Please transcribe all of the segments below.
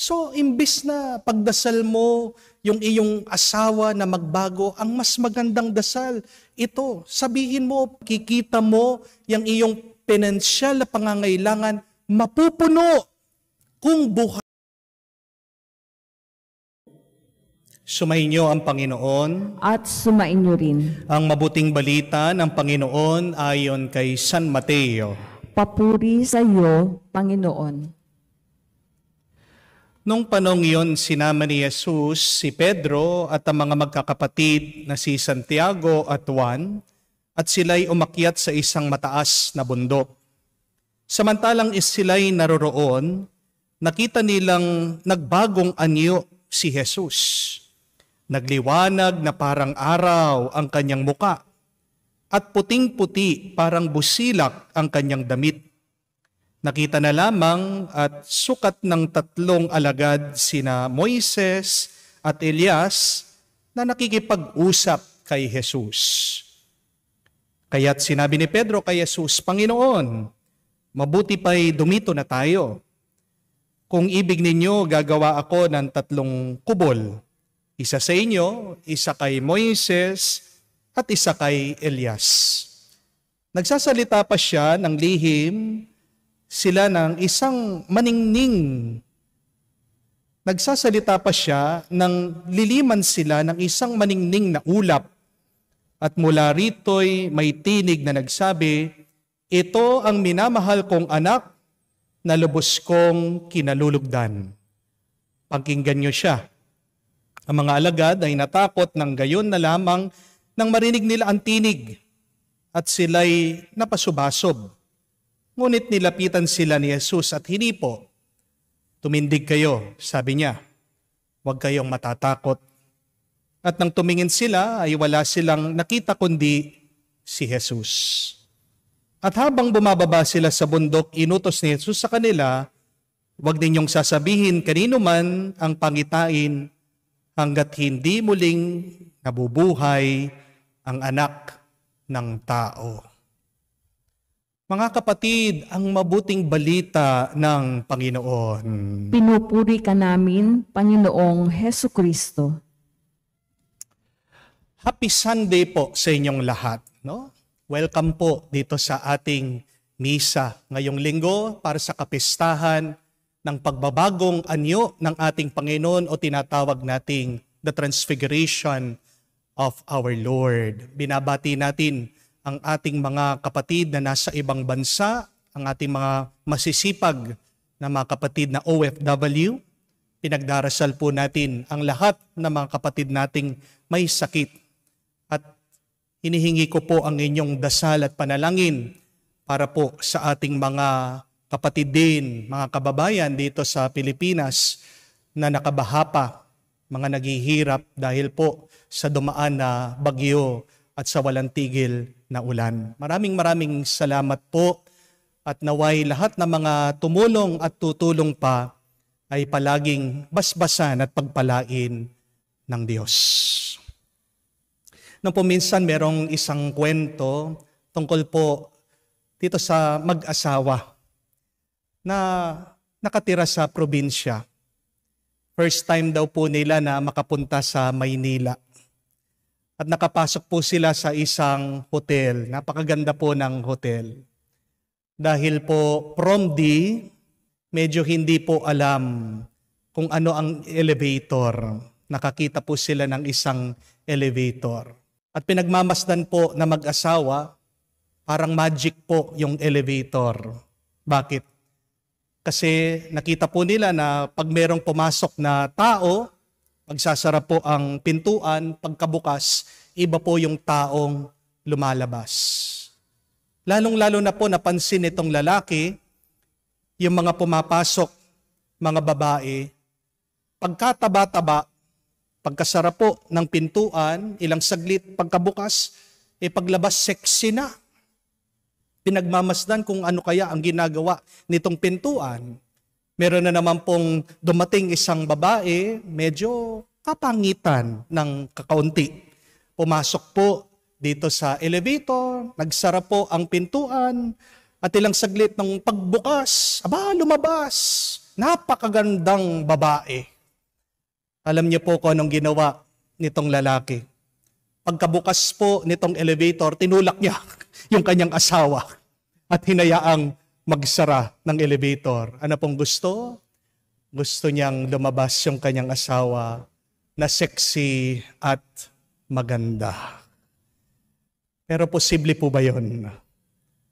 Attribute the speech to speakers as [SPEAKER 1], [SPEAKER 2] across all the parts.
[SPEAKER 1] So, imbis na pagdasal mo yung iyong asawa na magbago, ang mas magandang dasal, ito, sabihin mo, kikita mo yung iyong pinansyal na pangangailangan, mapupuno kung buhay. Sumainyo ang Panginoon.
[SPEAKER 2] At sumainyo rin.
[SPEAKER 1] Ang mabuting balita ng Panginoon ayon kay San Mateo.
[SPEAKER 2] Papuri sa iyo, Panginoon.
[SPEAKER 1] Nung panong iyon, sinama ni Jesus si Pedro at ang mga magkakapatid na si Santiago at Juan, at sila'y umakyat sa isang mataas na bundok. Samantalang sila'y naroroon, nakita nilang nagbagong anyo si Jesus. Nagliwanag na parang araw ang kanyang muka, at puting-puti parang busilak ang kanyang damit. Nakita na lamang at sukat ng 3 alagad sina Moises at Elias na nakikipag-usap kay Jesus. Kaya't sinabi ni Pedro kay Jesus, Panginoon, mabuti pa'y dumito na tayo. Kung ibig ninyo, gagawa ako ng 3 kubol. Isa sa inyo, isa kay Moises, at isa kay Elias. Nagsasalita pa siya ng lihim, sila ng isang maningning. Nagsasalita pa siya ng liliman sila ng isang maningning na ulap. At mula rito'y may tinig na nagsabi, ito ang minamahal kong anak na lubos kong kinalulugdan. Pakinggan niyo siya. Ang mga alagad ay natakot ng gayon na lamang nang marinig nila ang tinig at sila'y napasubasob. Ngunit nilapitan sila ni Jesus at hinipo. Tumindig kayo, sabi niya. Huwag kayong matatakot. At nang tumingin sila ay wala silang nakita kundi si Jesus. At habang bumababa sila sa bundok, inutos ni Jesus sa kanila, huwag ninyong sasabihin kanino man ang pangitain hanggat hindi muling nabubuhay ang anak ng tao. Mga kapatid, ang mabuting balita ng Panginoon.
[SPEAKER 2] Pinupuri ka namin, Panginoong Hesukristo.
[SPEAKER 1] Happy Sunday po sa inyong lahat. No? Welcome po dito sa ating misa ngayong linggo para sa kapistahan ng pagbabagong anyo ng ating Panginoon o tinatawag nating the Transfiguration of our Lord. Binabati natin ang ating mga kapatid na nasa ibang bansa, ang ating mga masisipag na mga kapatid na OFW. Pinagdarasal po natin ang lahat ng mga kapatid nating may sakit. At hinihingi ko po ang inyong dasal at panalangin para po sa ating mga kapatid din, mga kababayan dito sa Pilipinas na nakabaha pa, mga naghihirap dahil po sa dumaan na bagyo at sa walang tigil na ulan. Maraming salamat po at naway lahat ng mga tumulong at tutulong pa ay palaging basbasan at pagpalain ng Diyos. Nung minsan merong isang kwento tungkol po dito sa mag-asawa na nakatira sa probinsya. First time daw po nila na makapunta sa Maynila. At nakapasok po sila sa isang hotel. Napakaganda po ng hotel. Dahil po from D, medyo hindi po alam kung ano ang elevator. Nakakita po sila ng isang elevator. At pinagmamasdan po na mag-asawa, parang magic po yung elevator. Bakit? Kasi nakita po nila na pag merong pumasok na tao, magsasara po ang pintuan, pagkabukas, iba po yung taong lumalabas. Lalong-lalo na po napansin itong lalaki, yung mga pumapasok, mga babae, pagkataba-taba, pagkasara po ng pintuan, ilang saglit, pagkabukas, paglabas sexy na. Pinagmamasdan kung ano kaya ang ginagawa nitong pintuan. Meron na naman pong dumating isang babae, medyo kapangitan ng kakaunti. Pumasok po dito sa elevator, nagsara po ang pintuan, at ilang saglit ng pagbukas, lumabas. napakagandang babae. Alam niyo po kung anong ginawa nitong lalaki. Pagkabukas po nitong elevator, tinulak niya yung kanyang asawa at hinayaang magsara ng elevator. Ano pong gusto? Gusto niyang lumabas yung kanyang asawa na sexy at maganda. Pero posible po ba yun?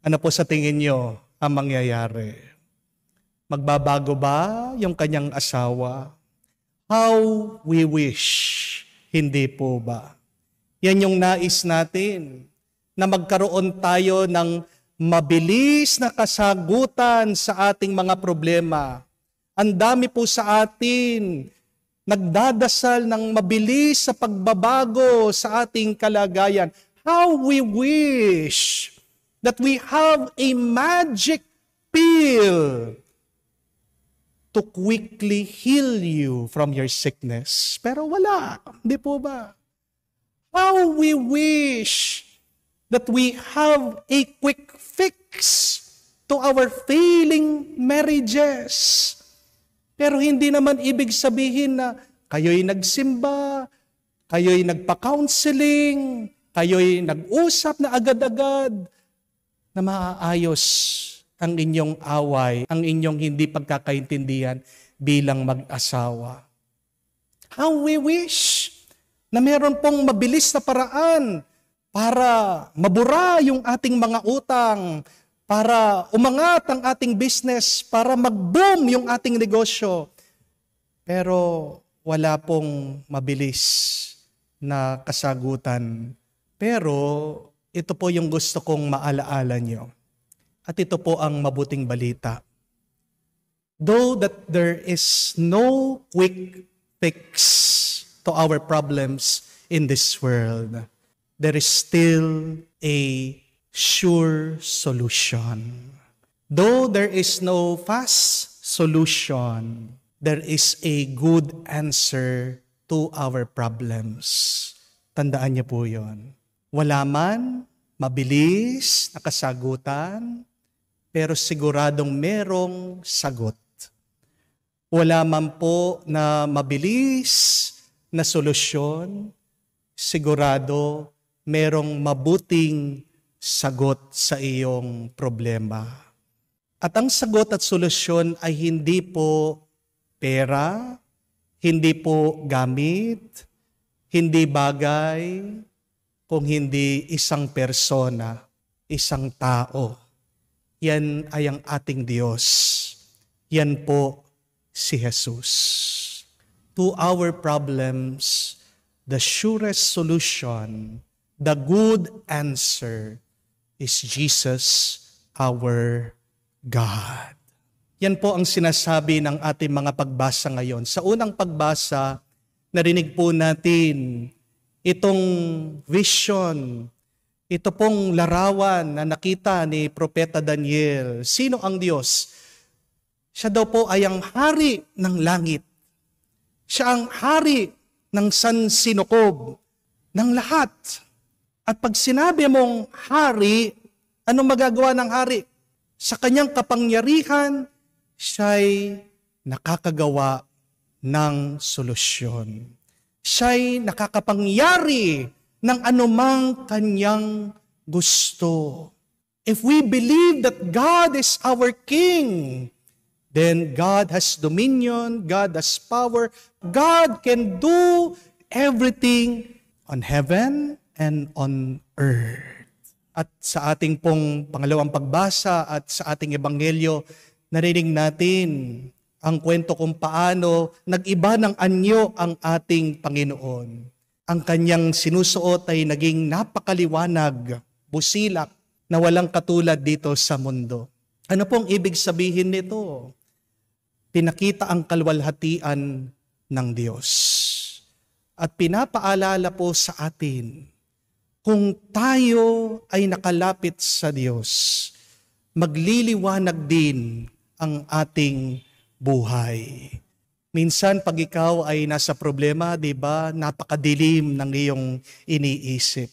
[SPEAKER 1] Ano po sa tingin niyo ang mangyayari? Magbabago ba yung kanyang asawa? How we wish, hindi po ba? Yan yung nais natin, na magkaroon tayo ng mabilis na kasagutan sa ating mga problema. Ang dami po sa atin nagdadasal ng mabilis sa pagbabago sa ating kalagayan. How we wish that we have a magic pill to quickly heal you from your sickness. Pero wala, hindi po ba? How we wish that we have a quick fix to our failing marriages. Pero hindi naman ibig sabihin na kayo'y nagsimba, kayo'y nagpa-counseling, kayo'y nag-usap na agad-agad na maaayos ang inyong away, ang inyong hindi pagkakaintindihan bilang mag-asawa. How we wish na meron pong mabilis na paraan para mabura yung ating mga utang, para umangat ang ating business, para mag-boom yung ating negosyo. Pero wala pong mabilis na kasagutan. Pero ito po yung gusto kong maalaala nyo. At ito po ang mabuting balita. Though that there is no quick fix to our problems in this world, there is still a sure solution. Though there is no fast solution, there is a good answer to our problems. Tandaan niyo po yon. Wala man mabilis na kasagutan, pero siguradong merong sagot. Wala man po na mabilis na solusyon, sigurado merong mabuting sagot sa iyong problema. At ang sagot at solusyon ay hindi po pera, hindi po gamit, hindi bagay, kung hindi isang persona, isang tao. Yan ay ang ating Diyos. Yan po si Jesus. To our problems, the surest solution, the good answer is Jesus, our God. Yan po ang sinasabi ng ating mga pagbasa ngayon. Sa unang pagbasa, narinig po natin itong vision, ito pong larawan na nakita ni Propeta Daniel. Sino ang Diyos? Siya daw po ay ang hari ng langit. Siya ang hari ng sansinukob, ng lahat. At pag sinabi mong hari, anong magagawa ng hari? Sa kanyang kapangyarihan, siya'y nakakagawa ng solusyon. Siya'y nakakapangyari ng anumang kanyang gusto. If we believe that God is our King, then God has dominion, God has power, God can do everything on heaven and on earth. At sa ating pong pangalawang pagbasa at sa ating ebanghelyo, narinig natin ang kwento kung paano nag-iba ng anyo ang ating Panginoon. Ang kanyang sinusuot ay naging napakaliwanag, busilak, na walang katulad dito sa mundo. Ano pong ibig sabihin nito? Pinakita ang kalwalhatian ng Diyos. At pinapaalala po sa atin, kung tayo ay nakalapit sa Diyos, magliliwanag din ang ating buhay. Minsan pag ikaw ay nasa problema, di ba, napakadilim ng iyong iniisip.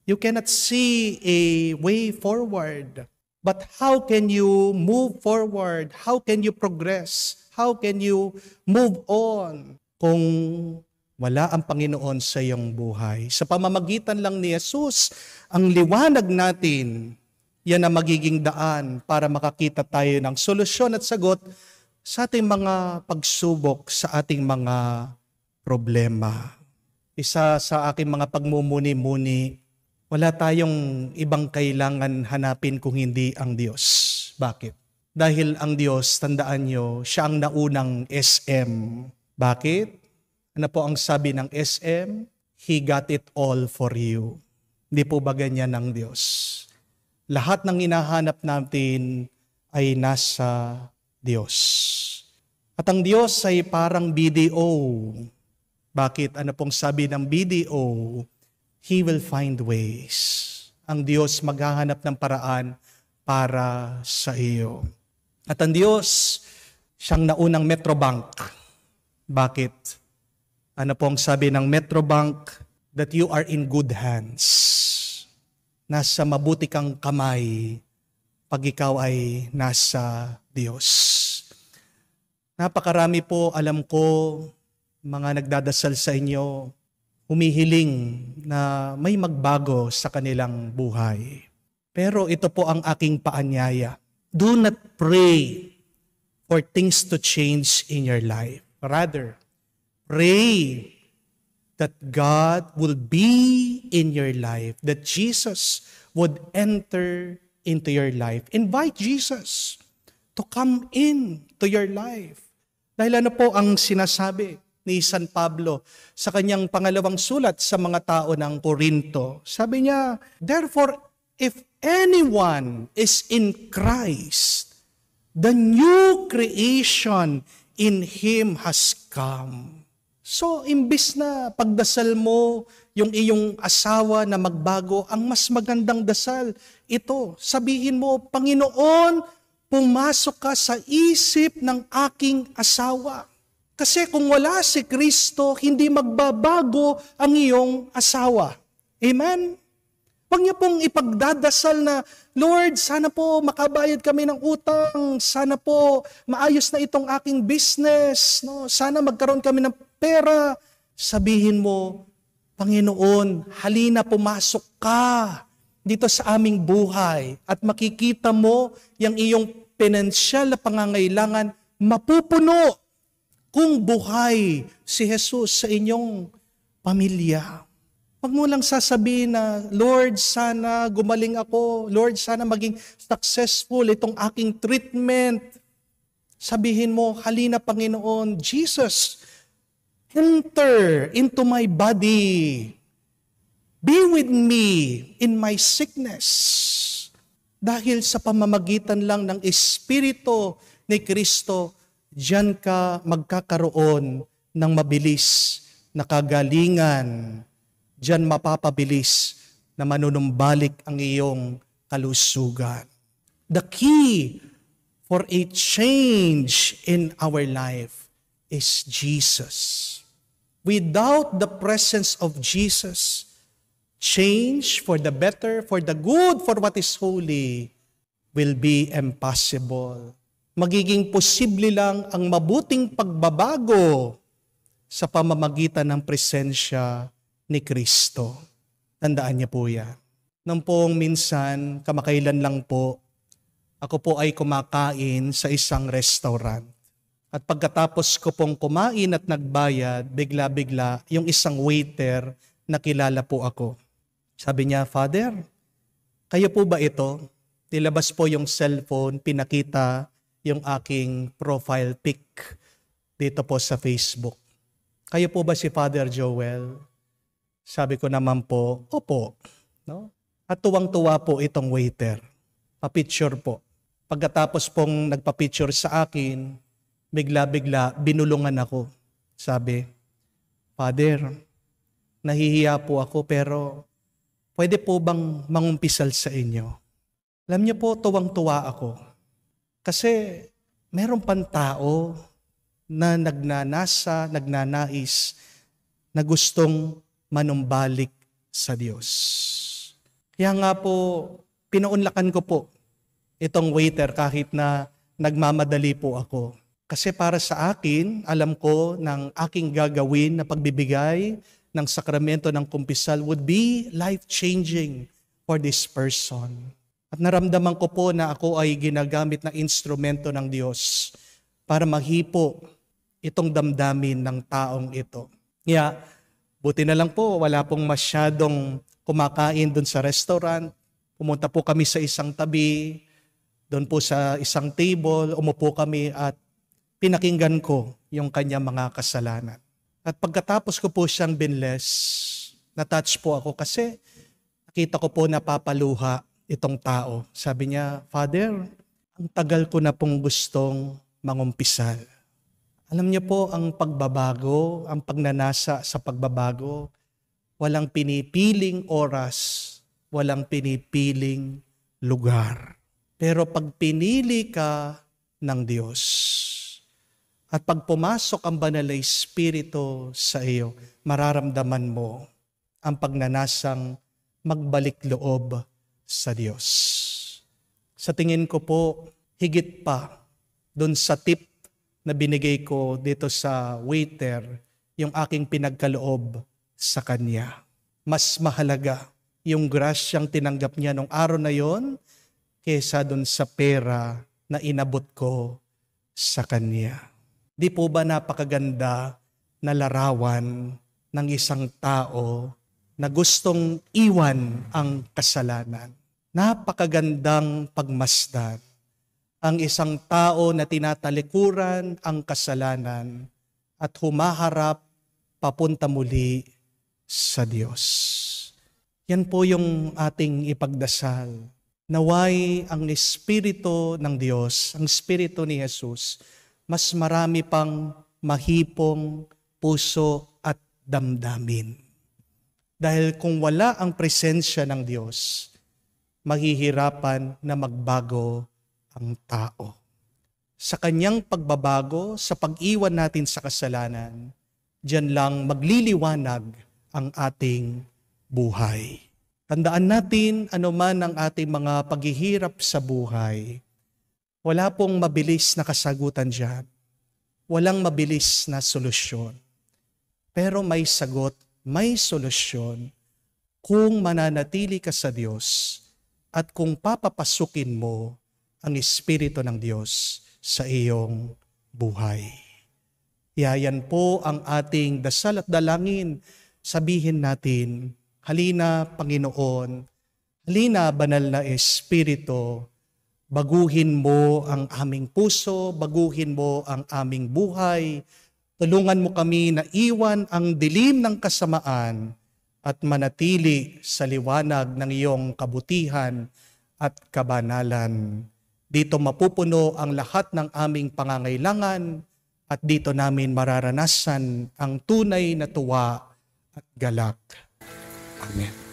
[SPEAKER 1] You cannot see a way forward. But how can you move forward? How can you progress? How can you move on kung wala ang Panginoon sa iyong buhay? Sa pamamagitan lang ni Jesus, ang liwanag natin, yan ang magiging daan para makakita tayo ng solusyon at sagot sa ating mga pagsubok, sa ating mga problema. Isa sa aking mga pagmumuni-muni, wala tayong ibang kailangan hanapin kung hindi ang Diyos. Bakit? Dahil ang Diyos, tandaan nyo, siya ang naunang SM. Bakit? Ano po ang sabi ng SM? He got it all for you. Hindi po ba ganyan ng Diyos? Lahat ng hinahanap natin ay nasa Diyos. At ang Diyos ay parang BDO. Bakit? Ano pong sabi ng BDO? He will find ways. Ang Diyos maghahanap ng paraan para sa iyo. At ang Diyos, siyang naunang Metrobank. Bakit? Ano pong sabi ng Metrobank? That you are in good hands. Nasa mabuti kang kamay pag ikaw ay nasa Diyos. Napakarami po, alam ko, mga nagdadasal sa inyo, humihiling na may magbago sa kanilang buhay. Pero ito po ang aking paanyaya. Do not pray for things to change in your life. Rather, pray that God will be in your life, that Jesus would enter into your life. Invite Jesus to come in to your life. Dahil ano po ang sinasabi ni San Pablo sa kanyang pangalawang sulat sa mga tao ng Korinto? Sabi niya, therefore, if anyone is in Christ, the new creation in Him has come. So, imbis na pagdasal mo yung iyong asawa na magbago, ang mas magandang dasal, ito, sabihin mo, Panginoon, pumasok ka sa isip ng aking asawa. Kasi kung wala si Kristo, hindi magbabago ang iyong asawa. Amen? Huwag niyo pong ipagdadasal na, Lord, sana po makabayad kami ng utang. Sana po maayos na itong aking business. No? Sana magkaroon kami ng pera. Sabihin mo, Panginoon, halina pumasok ka dito sa aming buhay at makikita mo yung iyong pinansyal na pangangailangan mapupuno kung buhay si Jesus sa inyong pamilya. Huwag mo lang sasabihin na, Lord, sana gumaling ako. Lord, sana maging successful itong aking treatment. Sabihin mo, halina Panginoon, Jesus, enter into my body. Be with me in my sickness. Dahil sa pamamagitan lang ng Espiritu ni Kristo, diyan ka magkakaroon ng mabilis na kagalingan. Diyan mapapabilis na manunumbalik ang iyong kalusugan. The key for a change in our life is Jesus. Without the presence of Jesus, change for the better, for the good, for what is holy, will be impossible. Magiging posible lang ang mabuting pagbabago sa pamamagitan ng presensya ni Kristo. Tandaan niyo po yan. Nung pong minsan, kamakailan lang po, ako po ay kumakain sa isang restaurant. At pagkatapos ko pong kumain at nagbayad, bigla-bigla yung isang waiter nakilala po ako. Sabi niya, Father, kayo po ba ito? Nilabas po yung cellphone, pinakita yung aking profile pic dito po sa Facebook. Kayo po ba si Father Joel? Sabi ko naman po, opo. No? At tuwang-tuwa po itong waiter. Pa-picture po. Pagkatapos pong nagpa-picture sa akin, bigla-bigla binulungan ako. Sabi, Father, nahihiya po ako pero pwede po bang mangumpisal sa inyo? Alam niyo po, tuwang-tuwa ako. Kasi meron pang tao na nagnanais na gustong manumbalik sa Diyos. Kaya nga po, pinaunlakan ko po itong waiter kahit na nagmamadali po ako. Kasi para sa akin, alam ko ng aking gagawin na pagbibigay ng sakramento ng kumpisal would be life-changing for this person. At naramdaman ko po na ako ay ginagamit na instrumento ng Diyos para mahipo itong damdamin ng taong ito. Kaya, buti na lang po, wala pong masyadong kumakain doon sa restaurant. Pumunta po kami sa isang tabi, doon po sa isang table, umupo kami at pinakinggan ko yung kanyang mga kasalanan. At pagkatapos ko po siyang binless, na-touch po ako kasi nakita ko po napapaluha itong tao. Sabi niya, Father, ang tagal ko na pong gustong mangumpisal. Alam niyo po, ang pagbabago, ang pagnanasa sa pagbabago, walang pinipiling oras, walang pinipiling lugar. Pero pag pinili ka ng Diyos, at pag pumasok ang banal na Espiritu sa iyo, mararamdaman mo ang pagnanasang magbalik loob sa Diyos. Sa tingin ko po, higit pa dun sa tip na binigay ko dito sa waiter, yung aking pinagkaloob sa kanya. Mas mahalaga yung grasyang tinanggap niya nung araw na yon kesa dun sa pera na inabot ko sa kanya. Di po ba napakaganda na larawan ng isang tao na gustong iwan ang kasalanan? Napakagandang pagmasdan ang isang tao na tinatalikuran ang kasalanan at humaharap papunta muli sa Diyos. Yan po yung ating ipagdasal. Naway ang Espiritu ng Diyos, ang Espiritu ni Jesus, mas marami pang mahipong puso at damdamin. Dahil kung wala ang presensya ng Diyos, mahihirapan na magbago ang tao. Sa kanyang pagbabago, sa pag-iwan natin sa kasalanan, diyan lang magliliwanag ang ating buhay. Tandaan natin, anuman ang ating mga paghihirap sa buhay, wala pong mabilis na kasagutan diyan. Walang mabilis na solusyon. Pero may sagot, may solusyon kung mananatili ka sa Diyos at kung papapasukin mo ang Espiritu ng Diyos sa iyong buhay. Yan po ang ating dasal at dalangin. Sabihin natin, halina Panginoon, halina Banal na Espiritu, baguhin mo ang aming puso, baguhin mo ang aming buhay, tulungan mo kami na iwan ang dilim ng kasamaan at manatili sa liwanag ng iyong kabutihan at kabanalan. Dito mapupuno ang lahat ng aming pangangailangan at dito namin mararanasan ang tunay na tuwa at galak. Amen.